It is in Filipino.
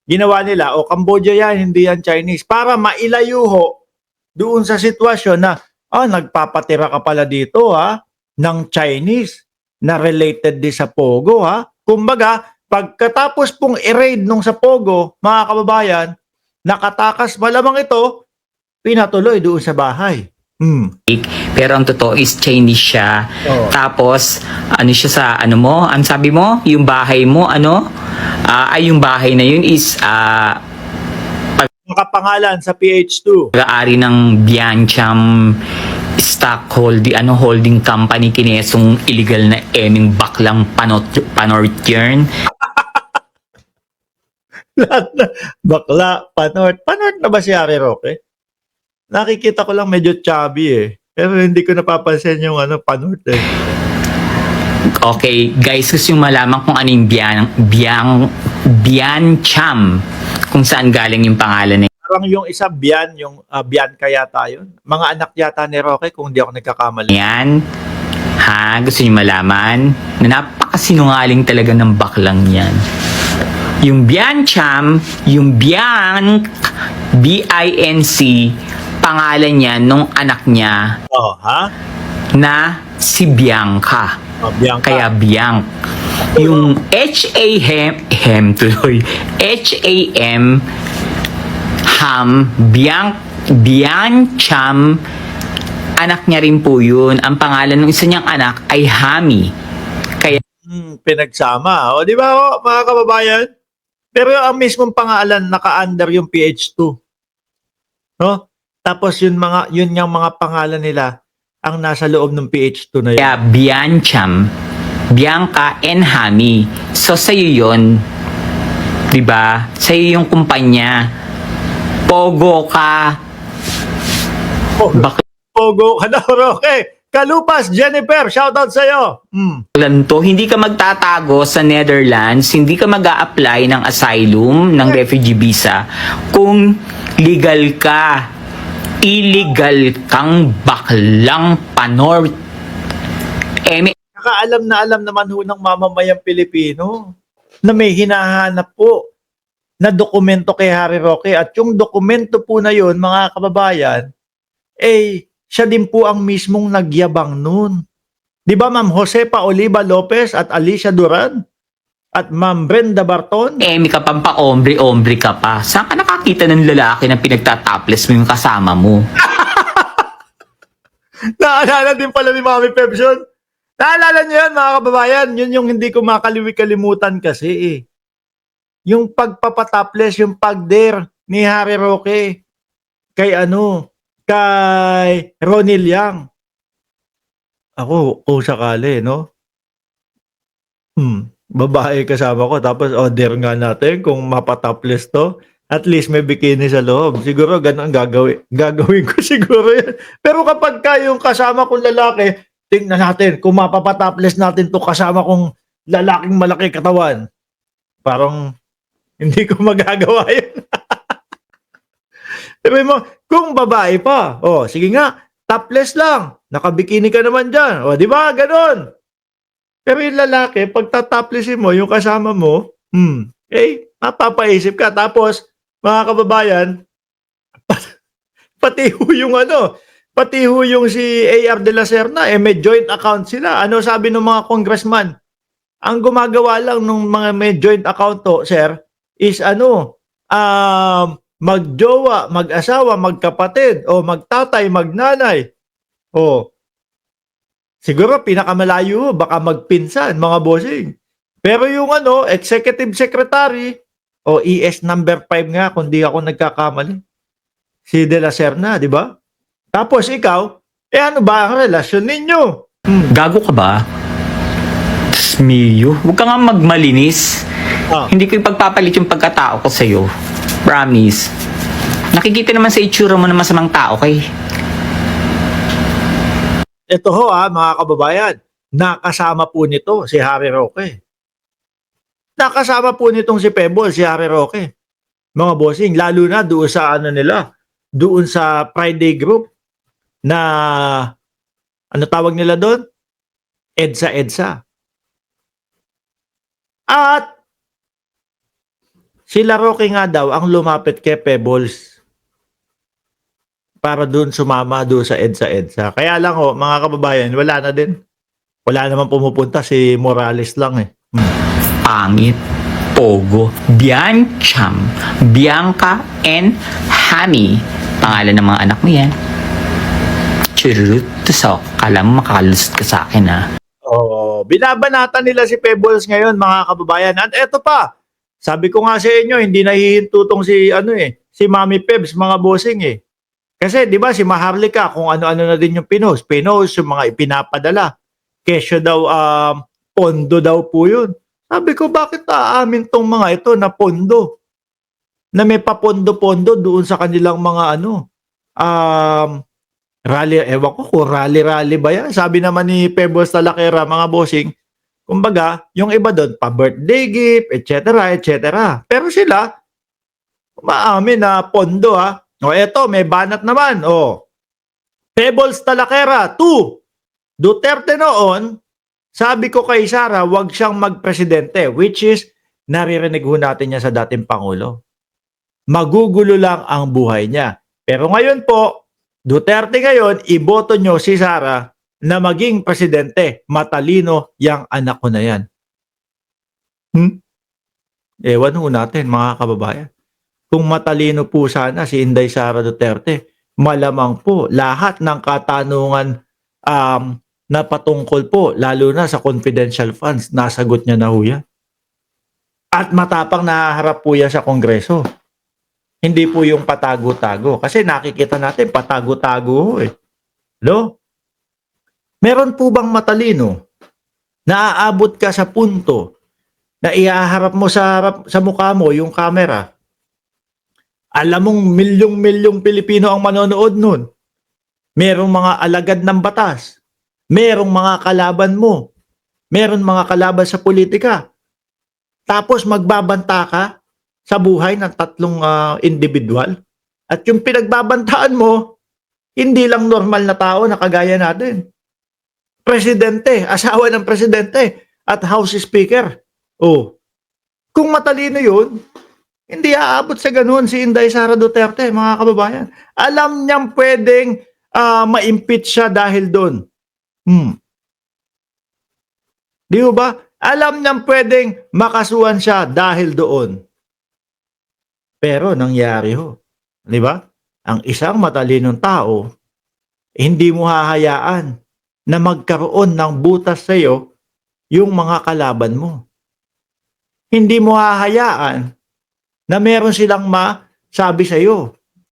ginawa nila, o Cambodia yan, hindi yan Chinese, para mailayo ho doon sa sitwasyon na, nagpapatira ka pala dito ha, ng Chinese na related din sa Pogo ha. Kumbaga, pagkatapos pong i-raid nung sa Pogo, mga kababayan, nakatakas malamang ito, pinatuloy doon sa bahay. Pero ang totoo is Chinese siya. Oo. Tapos, ano siya sa, ano mo? Ang sabi mo? Yung bahay mo, ano? Yung bahay na yun is, Nakapangalan sa PH2. pag-aari ng Biancham stockholding, holding company, kinesong illegal na eming baklang panortern. Lahat na, bakla, panort. Panort na ba si Harry Roque? Nakikita ko lang medyo chubby eh. Pero hindi ko napapansin yung panort eh. Okay, guys, gusto yung malaman kung ano yung Biancham, kung saan galing yung pangalan na Parang yung isa Bian, yung Bian kaya tayo. Mga anak yata ni Roque kung di ako nagkakamali. yan. Ha? Gusto niyo malaman? Na napakasinungaling talaga ng baklang yan. Yung Biancham, yung B-I-N-C, pangalan niya nung anak niya Oh, ha? na si Bianca. Oh, Bianca. Kaya Bianc. Yung H-A-M tuloy. H-A-M Ham, Biancham, anak niya rin po yun. Ang pangalan ng isa niyang anak ay Hami. Kaya Pinagsama. O, di ba mga kababayan? Pero ang mismong pangalan naka-under yung PH2. No? Tapos yun yung mga pangalan nila ang nasa loob ng PH2 na yun. Biancham, Bianca and Hami. So sa'yo yun, di ba? Sa'yo yung kumpanya. Pogo ka. Pogo ka daw, Roque. Kalupas, Jennifer, shoutout sa'yo. Lanto, hindi ka magtatago sa Netherlands, hindi ka mag-a-apply ng asylum, ng refugee visa, kung legal ka. Illegal kang baklang panort. Nakaalam na alam naman ho ng mamamayang Pilipino na may hinahanap po na dokumento kay Harry Roque, at yung dokumento po na yun, mga kababayan, siya din po ang mismong nagyabang nun. Di ba Ma'am Josepa Oliva Lopez at Alicia Duran? At Ma'am Brenda Barton? Ka pang pa-ombre-ombre ka pa. Saan ka nakakita ng lalaki na pinagtatopless mo yung kasama mo? Naalala din pala ni Mami Pepson. Naalala niyo yan, mga kababayan? Yun yung hindi ko makalimutan kasi eh. Yung pagpapatopless, yung pag-dare ni Harry Roque kay kay Ronil Yang. Ako, kung sakali, no? Babae kasama ko, tapos order nga natin kung mapatopless to. At least may bikini sa loob. Siguro ganun ang gagawin ko siguro yan. Pero kapag yung kasama kong lalaki, tingnan natin kung mapapatopless natin to kasama kong lalaking malaki katawan. Parang hindi ko magagawa yun. Sabi mo, kung babae pa, sige nga, topless lang. Nakabikini ka naman dyan. Di ba? Ganon. Pero yung lalaki, pag tatoplessin mo, yung kasama mo, mapapaisip ka. Tapos, mga kababayan, pati ho yung si A.R. de la Serna, may joint account sila. Ano sabi ng mga congressman? Ang gumagawa lang ng mga may joint account to, sir, is magjowa, mag-asawa, magkapatid, o magtatay, magnanay. Siguro pinakamalayo, baka magpinsan, mga bossing. Pero yung executive secretary, o ES number 5 nga, kung di ako nagkakamali, si De La Serna, di ba? Tapos ikaw, ano ba ang relasyon ninyo? Gago ka ba? Mio, huwag ka nga magmalinis. Hindi ko ipagpapalit yung pagkatao ko sa'yo. Promise. Nakikita naman sa itsura mo na masamang tao kay. Ito ho mga kababayan, nakasama po nito si Harry Roque. Nakasama po nitong si Pebble, si Harry Roque. Mga bossing, lalo na doon sa doon sa Friday group na, tawag nila doon? EDSA. At Sila Roque nga daw ang lumapit kay Pebbles para doon sumama doon sa EDSA. Kaya lang ho, mga kababayan, wala na din. Wala naman pumupunta, si Morales lang eh. Pangit, Pogo, Biancham, Bianca, and Hami. Pangalan ng mga anak mo yan. Churut, so, kala mo makakalusot ka sa akin ha. Oh, binabanatan nila si Pebbles ngayon, mga kababayan. At eto pa, sabi ko nga sa inyo, hindi nahihintutong si si Mami Pebs, mga bossing eh. Kasi 'di ba si Maharlika kung ano-ano na din yung pinost yung mga ipinapadala. Kesyo daw pondo daw po 'yun. Sabi ko bakit aamin tong mga ito na pondo? Na may papondo-pondo doon sa kanilang mga rally, ewan ko kung rally ba yan. Sabi naman ni Pebbles Talakera, mga bossing, kumbaga, yung iba doon, pa-birthday gift, etc. Pero sila, umaamin na pondo ha. O eto, may banat naman. O, Pebbles Talakera, 2. Duterte noon, sabi ko kay Sara, wag siyang magpresidente, which is, naririnig ho natin niya sa dating Pangulo. Magugulo lang ang buhay niya. Pero ngayon po, Duterte ngayon, iboto nyo si Sara na maging presidente. Matalino yang anak ko na yan. Ewan ho natin, mga kababayan. Kung matalino po sana si Inday Sara Duterte, malamang po lahat ng katanungan na patungkol po, lalo na sa confidential funds, nasagot niya na ho yan. At matapang nahaharap po yan sa Kongreso. Hindi po yung patago-tago. Kasi nakikita natin, patago-tago eh. No? Meron po bang matalino na aabot ka sa punto na ihaharap mo sa mukha mo yung camera? Alam mong milyong-milyong Pilipino ang manonood nun. Merong mga alagad ng batas. Merong mga kalaban mo. Meron mga kalaban sa politika. Tapos magbabanta ka sa buhay ng tatlong individual. At yung pinagbabantaan mo, hindi lang normal na tao na kagaya natin. Presidente, asawa ng presidente, at House Speaker. Oh, kung matalino yun, hindi aabot sa ganun si Inday Sara Duterte, mga kababayan. Alam niyang pwedeng ma-impeach siya dahil doon. Di ba? Alam niyang pwedeng makasuhan siya dahil doon. Pero nangyari ho. Di ba? Ang isang matalinong tao, hindi mo hahayaan na magkaroon ng butas sa iyo yung mga kalaban mo. Hindi mo hahayaan na meron silang masabi sa iyo